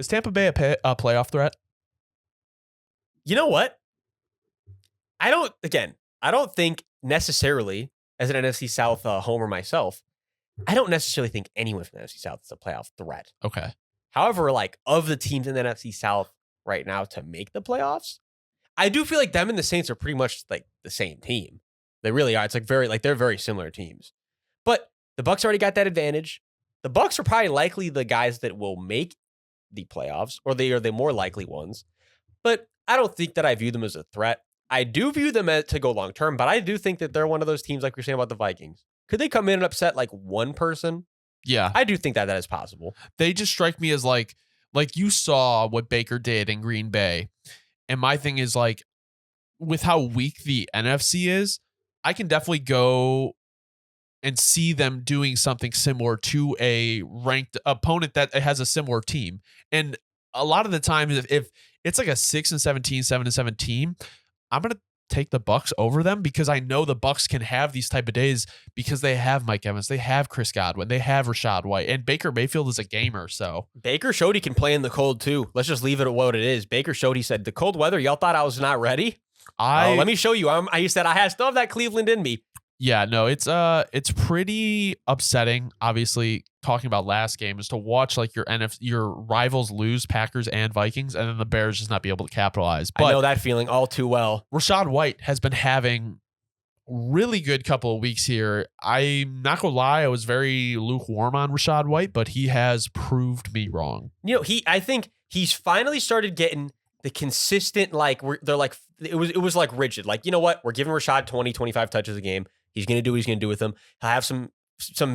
Is Tampa Bay a playoff threat? You know what? I don't think necessarily, as an NFC South homer myself, I don't necessarily think anyone from the NFC South is a playoff threat. Okay. However, like of the teams in the NFC South right now to make the playoffs, I do feel like them and the Saints are pretty much like the same team. They really are. It's like they're very similar teams. But the Bucs already got that advantage. The Bucs are probably likely the guys that will make the playoffs, or they are the more likely ones. But I don't think that I view them as a threat. I do view them to go long term, but I do think that they're one of those teams like you're saying about the Vikings. Could they come in and upset like one person? Yeah. I do think that is possible. They just strike me as like you saw what Baker did in Green Bay. And my thing is like, with how weak the NFC is, I can definitely go and see them doing something similar to a ranked opponent that has a similar team. And a lot of the time, if it's like a 6-17, 7-7 team, I'm going to take the Bucs over them because I know the Bucs can have these type of days because they have Mike Evans, they have Chris Godwin, they have Rashad White, and Baker Mayfield is a gamer. So Baker showed he can play in the cold too. Let's just leave it at what it is. Baker showed, he said, the cold weather, y'all thought I was not ready? Let me show you. He said I still have that Cleveland in me. Yeah, no, it's pretty upsetting. Obviously, talking about last game is to watch like your rivals lose, Packers and Vikings, and then the Bears just not be able to capitalize. But I know that feeling all too well. Rashad White has been having really good couple of weeks here. I'm not gonna lie, I was very lukewarm on Rashad White, but he has proved me wrong. You know, I think he's finally started getting the consistent, like they're like it was like rigid. Like, you know what? We're giving Rashad 20, 25 touches a game. He's going to do what he's going to do with them. He'll have some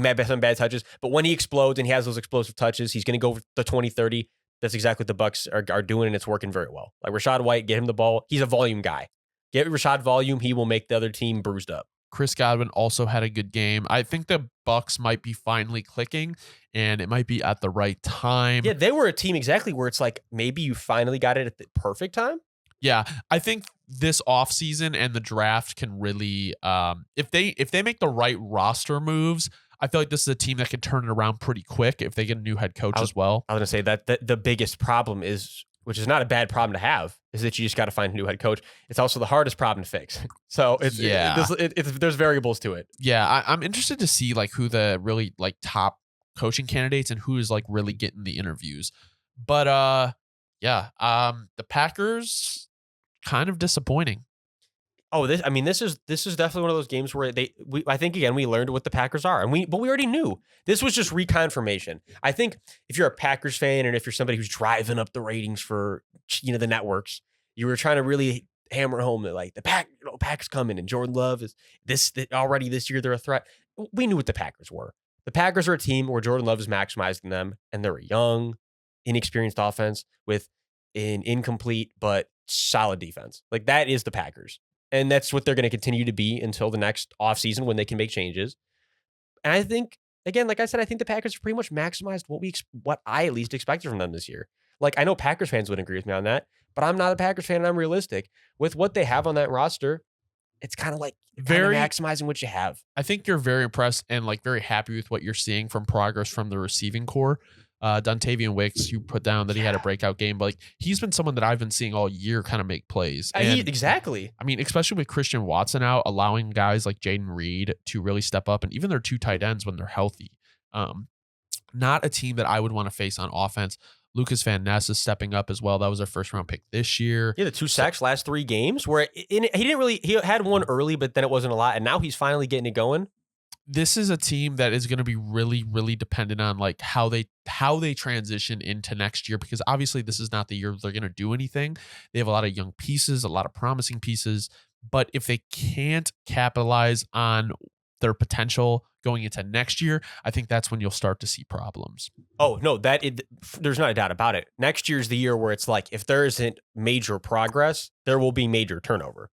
bad touches, but when he explodes and he has those explosive touches, he's going to go for the 20, 30. That's exactly what the Bucs are doing, and it's working very well. Like Rashad White, get him the ball. He's a volume guy. Get Rashad volume, he will make the other team bruised up. Chris Godwin also had a good game. I think the Bucs might be finally clicking, and it might be at the right time. Yeah, they were a team exactly where it's like maybe you finally got it at the perfect time. Yeah, I think this offseason and the draft can really, if they make the right roster moves, I feel like this is a team that can turn it around pretty quick if they get a new head coach as well. I was going to say that the biggest problem is, which is not a bad problem to have, is that you just got to find a new head coach. It's also the hardest problem to fix. So there's variables to it. Yeah, I'm interested to see like who the really like top coaching candidates and who is like really getting the interviews. But the Packers kind of disappointing. Oh, this is definitely one of those games where I think again we learned what the Packers are, but we already knew. This was just reconfirmation. I think if you're a Packers fan and if you're somebody who's driving up the ratings for the networks, you were trying to really hammer home that like the Packers coming and Jordan Love is already this year they're a threat. We knew what the Packers were. The Packers are a team where Jordan Love is maximizing them, and they're a young, inexperienced offense with an incomplete but solid defense. Like that is the Packers. And that's what they're going to continue to be until the next offseason when they can make changes. And I think, again, like I said, I think the Packers have pretty much maximized what I at least expected from them this year. Like, I know Packers fans would agree with me on that, but I'm not a Packers fan and I'm realistic. With what they have on that roster, it's kind of like very maximizing what you have. I think you're very impressed and like very happy with what you're seeing from progress from the receiving core. Dontavian Wicks, you put down that he had a breakout game, but like he's been someone that I've been seeing all year kind of make plays. Exactly. I mean, especially with Christian Watson out, allowing guys like Jaden Reed to really step up, and even their two tight ends when they're healthy. Not a team that I would want to face on offense. Lucas Van Ness is stepping up as well. That was their first round pick this year. Yeah, the 2 sacks last 3 games where he had one early, but then it wasn't a lot, and now he's finally getting it going. This is a team that is going to be really, really dependent on like how they transition into next year, because obviously this is not the year they're going to do anything. They have a lot of young pieces, a lot of promising pieces, but if they can't capitalize on their potential going into next year, I think that's when you'll start to see problems. Oh, no, there's not a doubt about it. Next year's the year where it's like, if there isn't major progress, there will be major turnover.